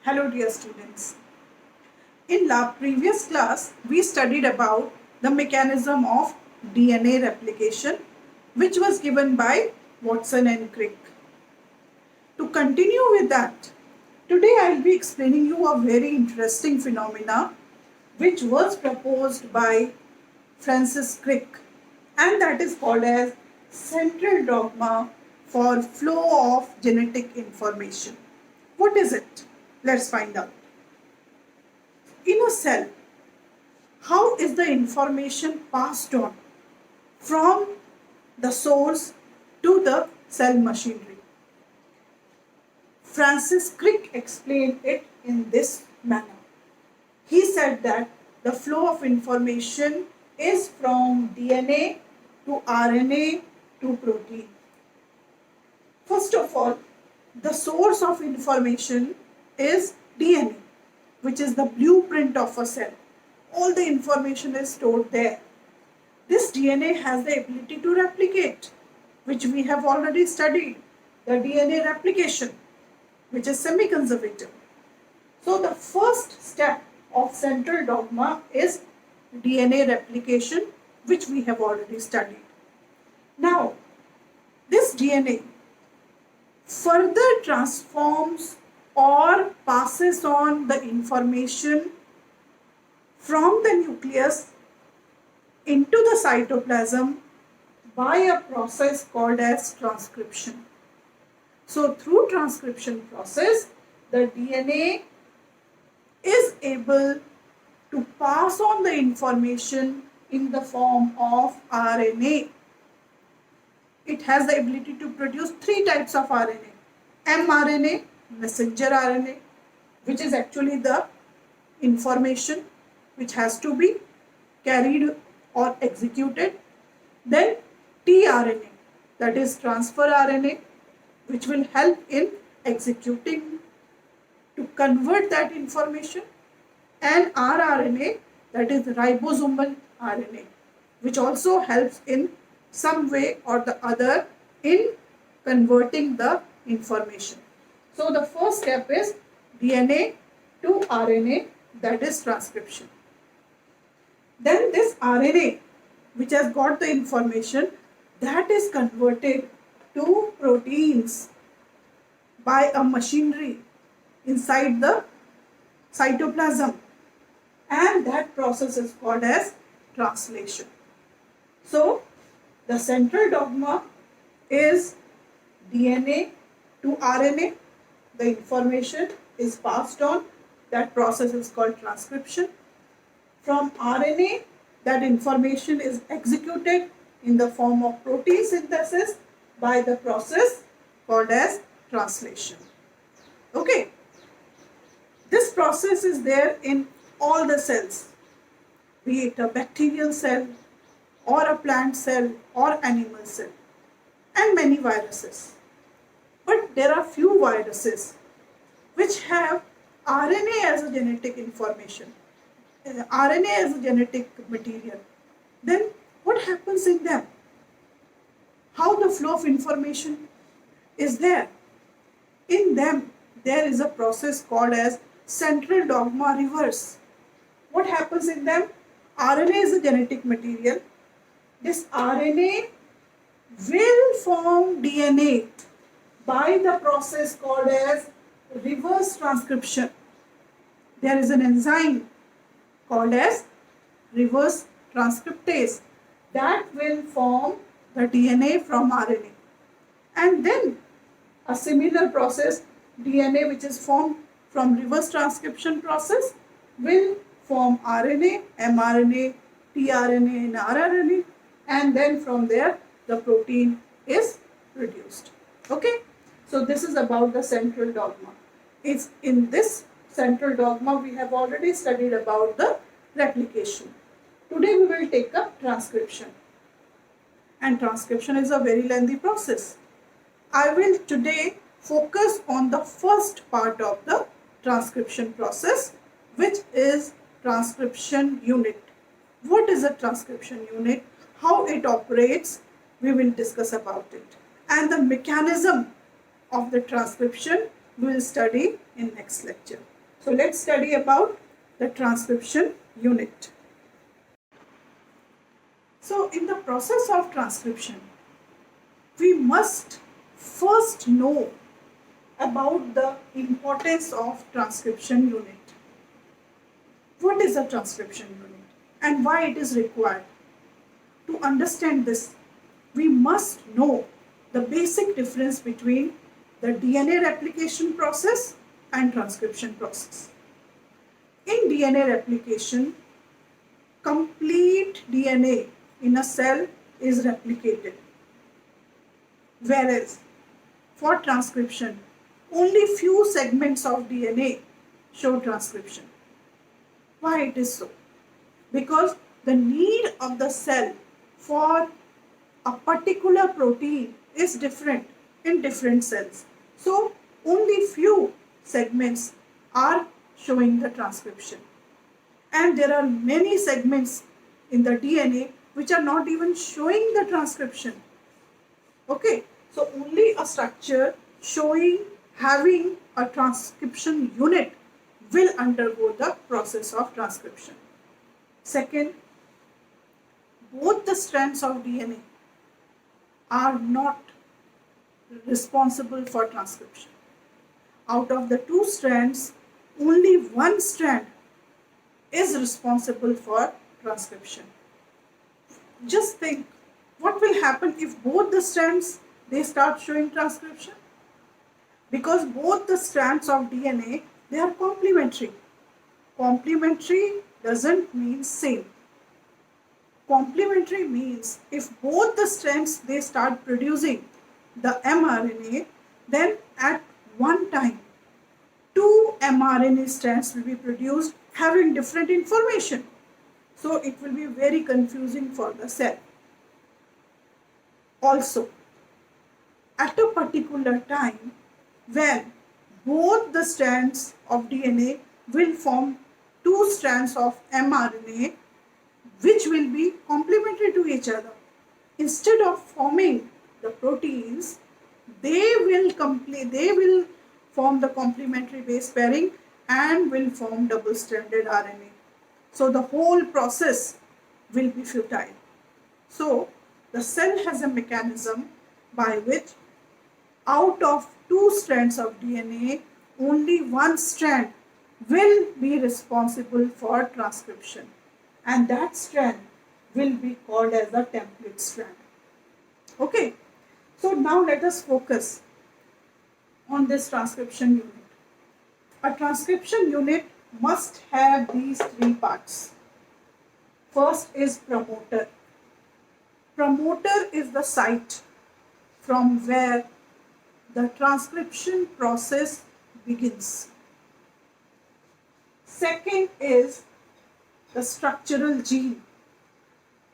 Hello dear students. In the previous class, we studied about the mechanism of DNA replication, which was given by Watson and Crick. To continue with that, today I will be explaining you a very interesting phenomena which was proposed by Francis Crick, and that is called as central dogma for flow of genetic information. What is it? Let's find out. In a cell, how is the information passed on from the source to the cell machinery? Francis Crick explained it in this manner. He said that the flow of information is from DNA to RNA to protein. First of all, the source of information is DNA, which is the blueprint of a cell. All the information is stored there. This DNA has the ability to replicate, which we have already studied, the DNA replication, which is semi-conservative. So the first step of central dogma is DNA replication, which we have already studied. Now, this DNA further transforms or passes on the information from the nucleus into the cytoplasm by a process called as transcription. So through transcription process, the DNA is able to pass on the information in the form of RNA. It has the ability to produce three types of RNA. mRNA, messenger RNA, which is actually the information which has to be carried or executed. Then tRNA, that is transfer RNA, which will help in executing to convert that information, and rRNA, that is ribosomal RNA, which also helps in some way or the other in converting the information. So the first step is DNA to RNA, that is transcription. Then this RNA, which has got the information, that is converted to proteins by a machinery inside the cytoplasm, and that process is called as translation. So the central dogma is DNA to RNA, the information is passed on, that process is called transcription. From RNA, that information is executed in the form of protein synthesis by the process called as translation. Okay. This process is there in all the cells, be it a bacterial cell or a plant cell or animal cell, and many viruses. But there are few viruses which have RNA as a genetic information, RNA as a genetic material. Then what happens in them? How the flow of information is there? In them, there is a process called as central dogma reverse. What happens in them? RNA is a genetic material. This RNA will form DNA by the process called as reverse transcription. There is an enzyme called as reverse transcriptase that will form the DNA from RNA. And then a similar process, DNA, which is formed from reverse transcription process, will form RNA, mRNA, tRNA and rRNA, and then from there the protein is produced. Okay, so this is about the central dogma. It's in this central dogma we have already studied about the replication. Today we will take up transcription, and transcription is a very lengthy process. I will today focus on the first part of the transcription process, which is transcription unit. What is a transcription unit? How it operates? We will discuss about it. And the mechanism of the transcription we will study in next lecture. So let's study about the transcription unit. So in the process of transcription, we must first know about the importance of transcription unit. What is a transcription unit and why it is required? To understand this, we must know the basic difference between the DNA replication process and transcription process. In DNA replication, complete DNA in a cell is replicated, whereas for transcription, only few segments of DNA show transcription. Why it is so? Because the need of the cell for a particular protein is different in different cells. So only few segments are showing the transcription. And there are many segments in the DNA which are not even showing the transcription. Okay, so only a structure having a transcription unit will undergo the process of transcription. Second, both the strands of DNA are not responsible for transcription. Out of the two strands, only one strand is responsible for transcription. Just think, what will happen if both the strands they start showing transcription? Because both the strands of DNA, they are complementary. Complementary doesn't mean same. Complementary means if both the strands they start producing the mRNA, then at one time two mRNA strands will be produced having different information. So it will be very confusing for the cell. Also, at a particular time when both the strands of DNA will form two strands of mRNA which will be complementary to each other. Instead of forming the proteins, they will form the complementary base pairing and will form double-stranded RNA. So the whole process will be futile. So the cell has a mechanism by which out of two strands of DNA, only one strand will be responsible for transcription, and that strand will be called as a template strand. Okay, so now let us focus on this transcription unit. A transcription unit must have these three parts. First is promoter. Promoter is the site from where the transcription process begins. Second is the structural gene.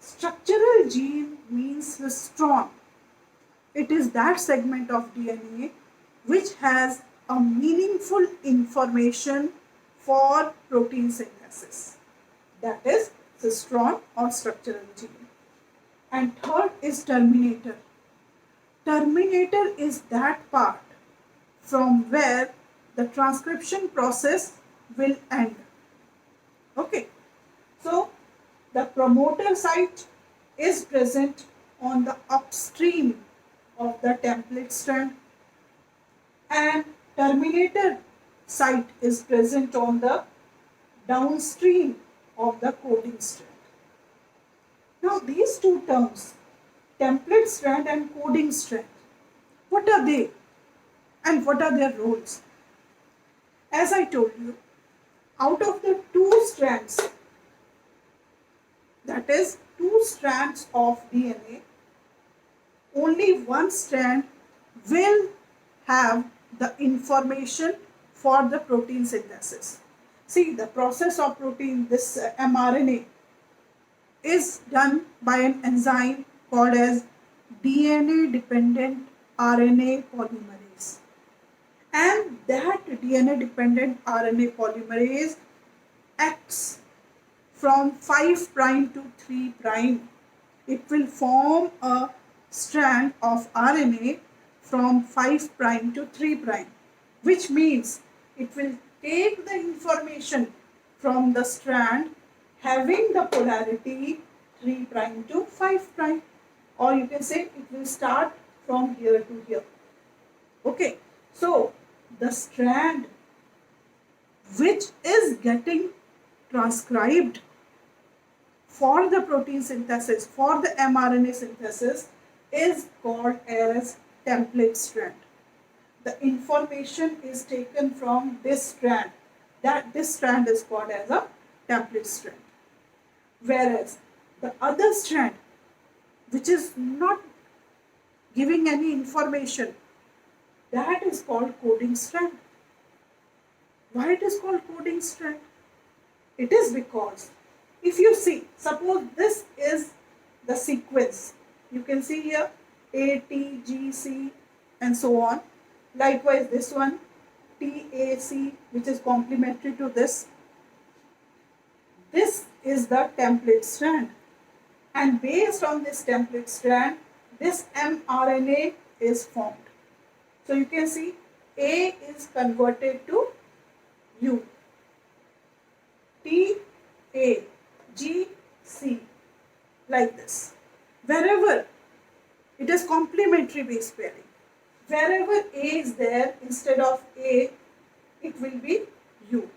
Structural gene means histone. It is that segment of DNA which has a meaningful information for protein synthesis. That is histone or structural gene. And third is terminator. Terminator is that part from where the transcription process will end. Okay, so the promoter site is present on the upstream of the template strand and terminator site is present on the downstream of the coding strand. Now these two terms, template strand and coding strand, what are they and what are their roles? As I told you, out of the two strands, that is two strands of DNA, only one strand will have the information for the protein synthesis. See, the process of protein, this mRNA, is done by an enzyme called as DNA-dependent RNA polymerase. And that DNA-dependent RNA polymerase acts from 5 prime to 3 prime. It will form a strand of RNA from 5 prime to 3 prime, which means it will take the information from the strand having the polarity 3 prime to 5 prime, or you can say it will start from here to here. Okay, so the strand which is getting transcribed for the protein synthesis, for the mRNA synthesis, is called as template strand. The information is taken from this strand. This strand is called as a template strand. Whereas the other strand, which is not giving any information, that is called coding strand. Why it is called coding strand? It is because if you see, suppose this is the sequence. You can see here A, T, G, C and so on. Likewise this one T, A, C, which is complementary to this. This is the template strand. And based on this template strand, this mRNA is formed. So you can see A is converted to U, T, A, G, C, like this. Wherever it is complementary base pairing, wherever A is there, instead of A, it will be U.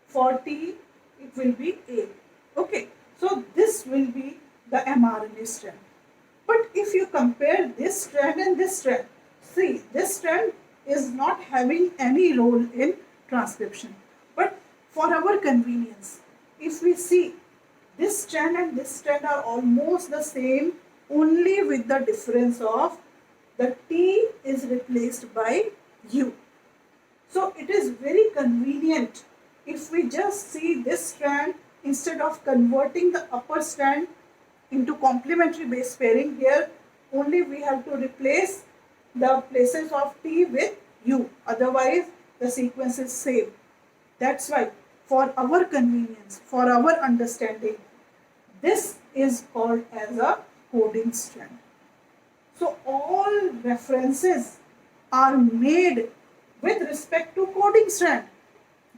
For T, it will be A. Okay, so this will be the mRNA strand. But if you compare this strand and this strand, see, this strand is not having any role in transcription. But for our convenience, if we see, this strand and this strand are almost the same, only with the difference of the T is replaced by U. So it is very convenient if we just see this strand, instead of converting the upper strand into complementary base pairing, here only we have to replace the places of T with U. Otherwise the sequence is same. That's why for our convenience, for our understanding, this is called as a coding strand. So all references are made with respect to coding strand,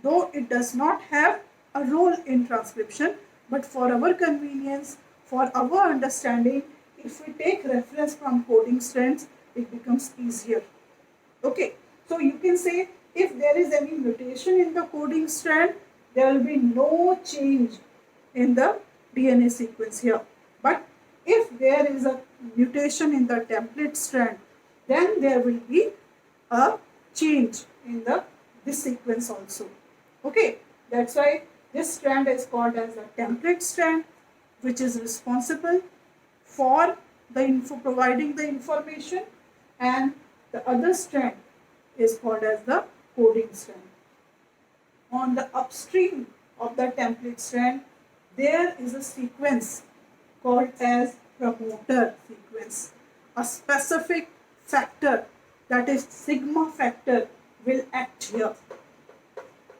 though it does not have a role in transcription, but for our convenience, for our understanding, if we take reference from coding strands, it becomes easier. Okay, so you can say if there is any mutation in the coding strand, there will be no change in the DNA sequence here. But if there is a mutation in the template strand, then there will be a change in this sequence also. Okay, that's why this strand is called as a template strand, which is responsible for the providing the information, and the other strand is called as the coding strand. On the upstream of the template strand, there is a sequence called as promoter sequence. A specific factor, that is sigma factor, will act here.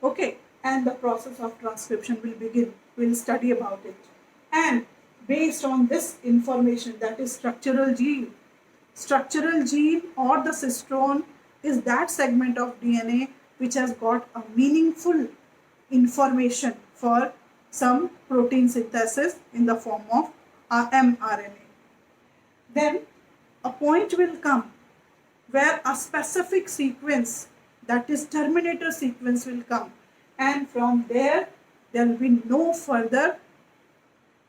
Okay, and the process of transcription will begin. We'll study about it. And based on this information, that is structural gene or the cistron is that segment of DNA which has got a meaningful information for some protein synthesis in the form of mRNA. Then a point will come where a specific sequence, that is terminator sequence, will come, and from there will be no further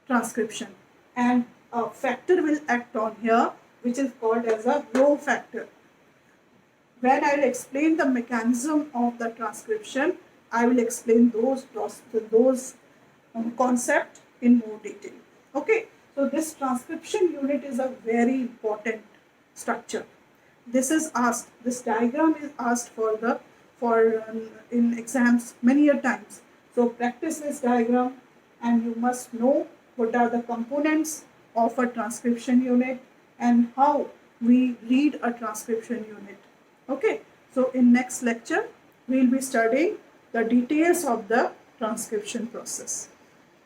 transcription, and a factor will act on here which is called as a Rho factor. When I will explain the mechanism of the transcription, I will explain those concepts in more detail. Okay, so this transcription unit is a very important structure. This is asked, this diagram is asked in exams many a times. So practice this diagram, and you must know what are the components of a transcription unit and how we read a transcription unit. Okay, so in next lecture we will be studying the details of the transcription process.